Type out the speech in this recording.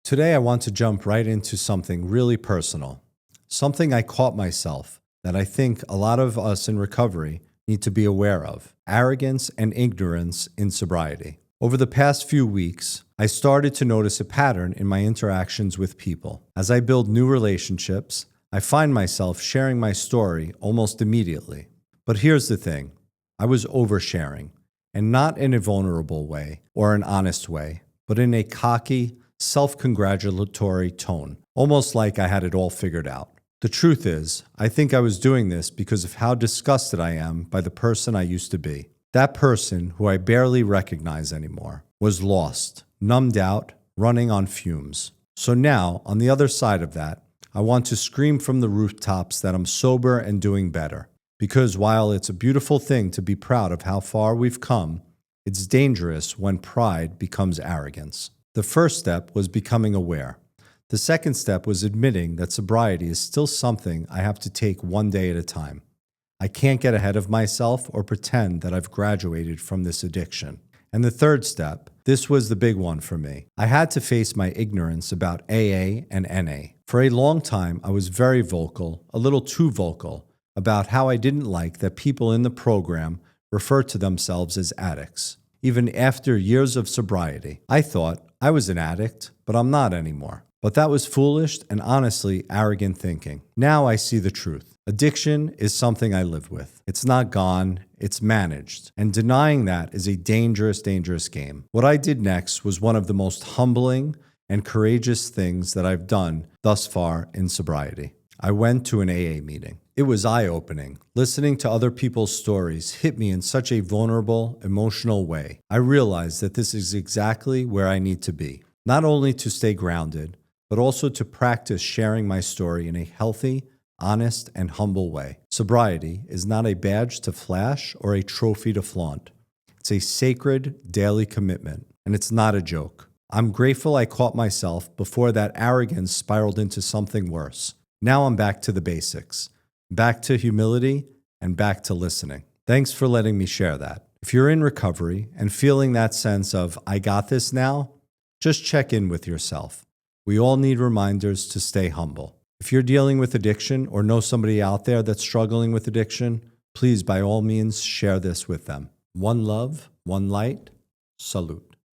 Today, I want to jump right into something really personal, something I caught myself that I think a lot of us in recovery need to be aware of: arrogance and ignorance in sobriety. Over the past few weeks, I started to notice a pattern in my interactions with people. As I build new relationships, I find myself sharing my story almost immediately. But here's the thing: I was oversharing, and not in a vulnerable way or an honest way, but in a cocky, self-congratulatory tone, almost like I had it all figured out. The truth is, I think I was doing this because of how disgusted I am by the person I used to be. That person, who I barely recognize anymore, was lost, numbed out, running on fumes. So now, on the other side of that, I want to scream from the rooftops that I'm sober and doing better. Because while it's a beautiful thing to be proud of how far we've come, it's dangerous when pride becomes arrogance. The first step was becoming aware. The second step was admitting that sobriety is still something I have to take one day at a time. I can't get ahead of myself or pretend that I've graduated from this addiction. And the third step, this was the big one for me. I had to face my ignorance about AA and NA. For a long time, I was very vocal, a little too vocal, about how I didn't like that people in the program refer to themselves as addicts. Even after years of sobriety, I thought I was an addict, but I'm not anymore. But that was foolish and honestly arrogant thinking. Now I see the truth. Addiction is something I live with. It's not gone, it's managed. And denying that is a dangerous, dangerous game. What I did next was one of the most humbling and courageous things that I've done thus far in sobriety. I went to an AA meeting. It was eye-opening. Listening to other people's stories hit me in such a vulnerable, emotional way. I realized that this is exactly where I need to be. Not only to stay grounded, but also to practice sharing my story in a healthy, honest, and humble way. Sobriety is not a badge to flash or a trophy to flaunt. It's a sacred daily commitment, and it's not a joke. I'm grateful I caught myself before that arrogance spiraled into something worse. Now I'm back to the basics, back to humility, and back to listening. Thanks for letting me share that. If you're in recovery and feeling that sense of, I got this now, just check in with yourself. We all need reminders to stay humble. If you're dealing with addiction or know somebody out there that's struggling with addiction, please, by all means, share this with them. One love, one light, salute.